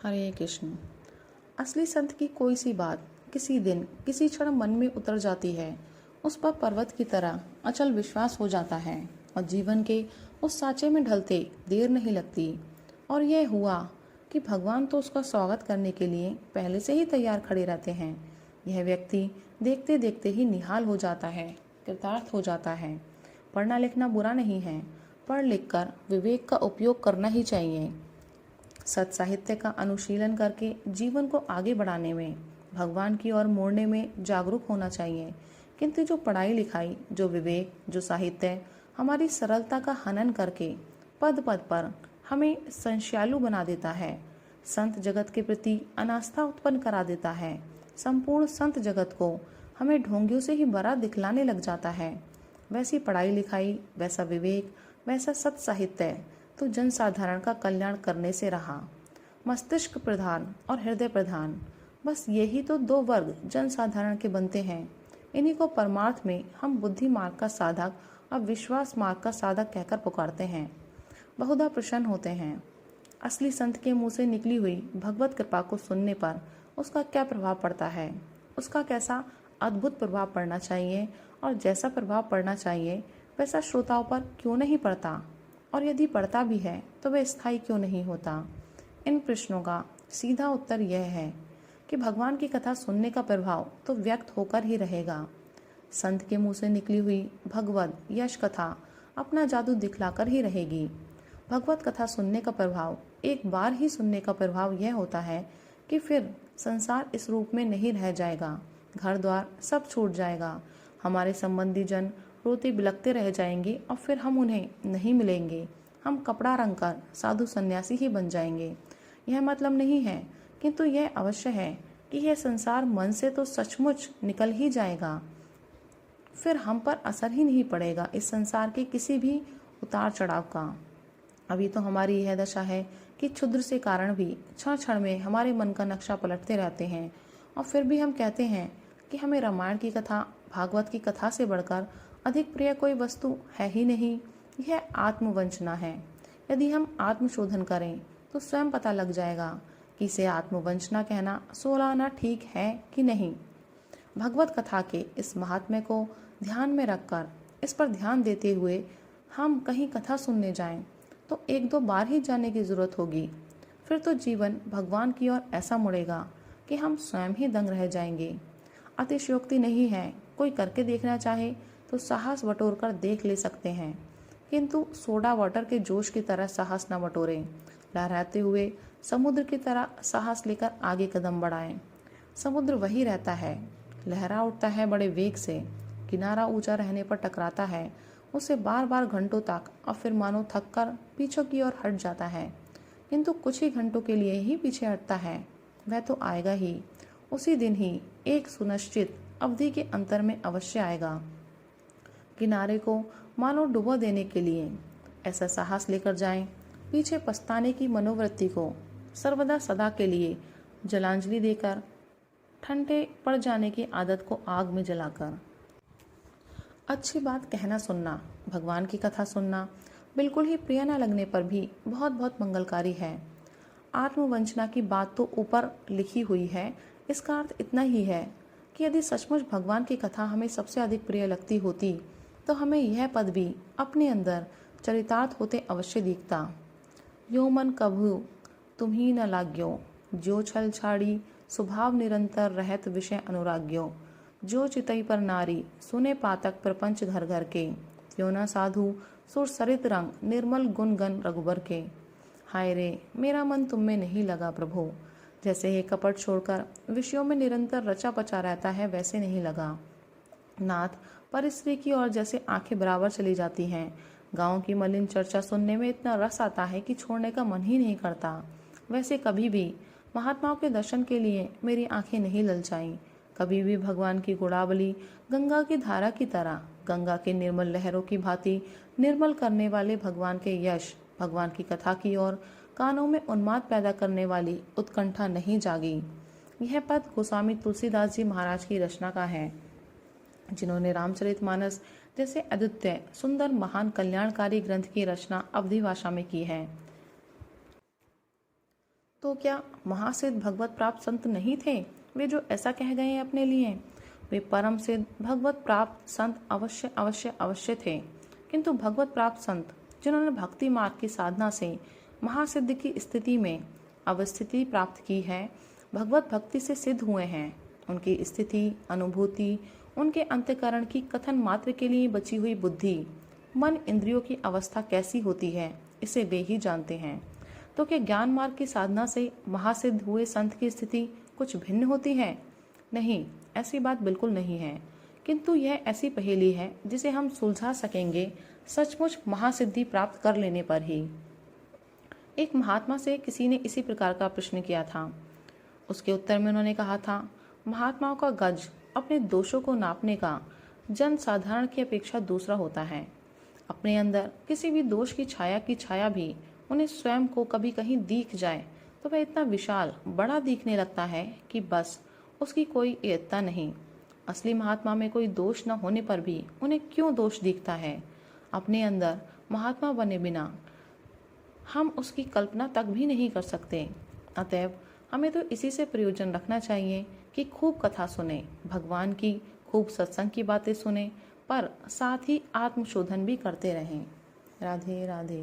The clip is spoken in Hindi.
हरे कृष्ण। असली संत की कोई सी बात किसी दिन किसी क्षण मन में उतर जाती है, उस पर पर्वत की तरह अचल विश्वास हो जाता है और जीवन के उस सांचे में ढलते देर नहीं लगती। और यह हुआ कि भगवान तो उसका स्वागत करने के लिए पहले से ही तैयार खड़े रहते हैं। यह व्यक्ति देखते देखते ही निहाल हो जाता है, कृतार्थ हो जाता है। पढ़ना लिखना बुरा नहीं है, पढ़ लिख कर विवेक का उपयोग करना ही चाहिए। सत साहित्य का अनुशीलन करके जीवन को आगे बढ़ाने में, भगवान की ओर मोड़ने में जागरूक होना चाहिए। किंतु जो पढ़ाई लिखाई, जो विवेक, जो साहित्य हमारी सरलता का हनन करके पद पद पर हमें संशयालु बना देता है, संत जगत के प्रति अनास्था उत्पन्न करा देता है, संपूर्ण संत जगत को हमें ढोंगियों से ही बड़ा दिखलाने लग जाता है, वैसी पढ़ाई लिखाई, वैसा विवेक, वैसा सत साहित्य तो जनसाधारण का कल्याण करने से रहा। मस्तिष्क प्रधान और हृदय प्रधान, बस यही तो दो वर्ग जनसाधारण के बनते हैं। इन्हीं को परमार्थ में हम बुद्धि मार्ग का साधक और विश्वास मार्ग का साधक कहकर पुकारते हैं। बहुधा प्रसन्न होते हैं। असली संत के मुंह से निकली हुई भगवत कृपा को सुनने पर उसका क्या प्रभाव पड़ता है, उसका कैसा अद्भुत प्रभाव पड़ना चाहिए, और जैसा प्रभाव पड़ना चाहिए वैसा श्रोताओं पर क्यों नहीं पड़ता, और यदि पड़ता भी है तो वह स्थायी क्यों नहीं होता। इन प्रश्नों का सीधा उत्तर यह है कि भगवान की कथा सुनने का प्रभाव तो व्यक्त होकर ही रहेगा। संत के मुंह से निकली हुई भगवत यश कथा अपना जादू दिखलाकर ही रहेगी। भगवत कथा सुनने का प्रभाव, एक बार ही सुनने का प्रभाव यह होता है कि फिर संसार इस रूप में नहीं रह जाएगा, घर द्वार सब छूट जाएगा, हमारे संबंधी जन रोते बिलखते रह जाएंगे और फिर हम उन्हें नहीं मिलेंगे। हम कपड़ा रंग कर साधु सन्यासी ही बन जाएंगे। यह मतलब नहीं है, किंतु यह अवश्य है कि यह संसार मन से तो सचमुच निकल ही जाएगा। फिर हम पर असर ही नहीं पड़ेगा इस संसार के किसी भी उतार चढ़ाव का। अभी तो हमारी यह दशा है कि क्षुद्र से कारण भी क्षण क्षण में हमारे मन का नक्शा पलटते रहते हैं, और फिर भी हम कहते हैं कि हमें रामायण की कथा, भागवत की कथा से बढ़कर अधिक प्रिय कोई वस्तु है ही नहीं। यह आत्मवंचना है। यदि हम आत्मशोधन करें तो स्वयं पता लग जाएगा कि इसे आत्मवंचना कहना 16 आना ठीक है कि नहीं। भगवत कथा के इस महात्म्य को ध्यान में रखकर, इस पर ध्यान देते हुए हम कहीं कथा सुनने जाएं तो एक दो बार ही जाने की जरूरत होगी। फिर तो जीवन भगवान की ओर ऐसा मुड़ेगा कि हम स्वयं ही दंग रह जाएंगे। अतिशयोक्ति नहीं है, कोई करके देखना चाहे तो साहस बटोर कर देख ले सकते हैं, किंतु सोडा वाटर के जोश की तरह साहस न बटोरें। लहराते हुए समुद्र की तरह साहस लेकर आगे कदम बढ़ाएं। समुद्र वही रहता है, लहरा उठता है बड़े वेग से, किनारा ऊंचा रहने पर टकराता है उसे बार बार घंटों तक, और फिर मानो थक कर पीछे की ओर हट जाता है, किंतु कुछ ही घंटों के लिए ही पीछे हटता है। वह तो आएगा ही, उसी दिन ही, एक सुनिश्चित अवधि के अंतर में अवश्य आएगा। किनारे को मानो डुबो देने के लिए ऐसा साहस लेकर जाएं, पीछे पछताने की मनोवृत्ति को सर्वदा सदा के लिए जलांजलि देकर, ठंडे पड़ जाने की आदत को आग में जलाकर। अच्छी बात कहना सुनना, भगवान की कथा सुनना बिल्कुल ही प्रिय न लगने पर भी बहुत बहुत मंगलकारी है। आत्मवंचना की बात तो ऊपर लिखी हुई है, इसका अर्थ इतना ही है कि यदि सचमुच भगवान की कथा हमें सबसे अधिक प्रिय लगती होती तो हमें यह पद भी अपने अंदर चरितार्थ होते अवश्य दिखता। यो मन कभू तुम्ही न लाग्यो, जो छल छाड़ी स्वभाव निरंतर रहत विषय अनुराग्यो, जो चितई पर नारी सुने पातक प्रपंच घर घर के, यो न साधु सुर सरित रंग निर्मल गुण गण रघुबर के। हाय रे, मेरा मन तुम में नहीं लगा प्रभु। जैसे ये कपट छोड़कर विषयों में निरंतर रचा पचा रहता है, वैसे नहीं लगा। नाथ, पर स्त्री की ओर जैसे आंखें बराबर चली जाती हैं। गांव की मलिन चर्चा सुनने में इतना रस आता है कि छोड़ने का मन ही नहीं करता। वैसे कभी भी महात्माओं के दर्शन के लिए मेरी आंखें नहीं ललचाईं। कभी भी भगवान की गुणावली गंगा की धारा की तरह, गंगा की निर्मल लहरों की भांति निर्मल करने वाले भगवान के यश, भगवान की कथा की ओर कानों में उन्माद पैदा करने वाली उत्कंठा नहीं जागी। यह पद गोस्वामी तुलसीदास जी महाराज की रचना का है, जिन्होंने रामचरितमानस जैसे अद्वितीय सुंदर महान कल्याणकारी ग्रंथ की रचना अवधी भाषा में की है। तो क्या महासिद्ध भगवत प्राप्त संत नहीं थे वे जो ऐसा कह गए हैं अपने लिए? वे परम सिद्ध भगवत प्राप्त संत अवश्य अवश्य अवश्य थे, किंतु भगवत प्राप्त संत जिन्होंने भक्ति मार्ग की साधना से महासिद्धि की स्थिति में अवस्थिति प्राप्त की है, भगवत भक्ति से सिद्ध हुए हैं, उनकी स्थिति अनुभूति उनके अंतःकरण की कथन मात्र के लिए बची हुई बुद्धि मन इंद्रियों की अवस्था कैसी होती है, इसे वे ही जानते हैं। तो क्या ज्ञान मार्ग की साधना से महासिद्ध हुए संत की स्थिति कुछ भिन्न होती है? नहीं, ऐसी बात बिल्कुल नहीं है, किंतु यह ऐसी पहेली है जिसे हम सुलझा सकेंगे सचमुच महासिद्धि प्राप्त कर लेने पर ही। एक महात्मा से किसी ने इसी प्रकार का प्रश्न किया था। उसके उत्तर में उन्होंने कहा था, महात्माओं का गज अपने दोषों को नापने का जन साधारण की अपेक्षा दूसरा होता है। अपने अंदर किसी भी दोष की छाया भी उन्हें स्वयं को कभी कहीं दिख जाए तो वह इतना विशाल बड़ा दिखने लगता है कि बस उसकी कोई एकता नहीं। असली महात्मा में कोई दोष न होने पर भी उन्हें क्यों दोष दिखता है? अपने अंदर महात्मा बने बिना हम उसकी कल्पना तक भी नहीं कर सकते। अतएव हमें तो इसी से प्रयोजन रखना चाहिए कि खूब कथा सुने, भगवान की खूब सत्संग की बातें सुने, पर साथ ही आत्मशोधन भी करते रहें। राधे राधे।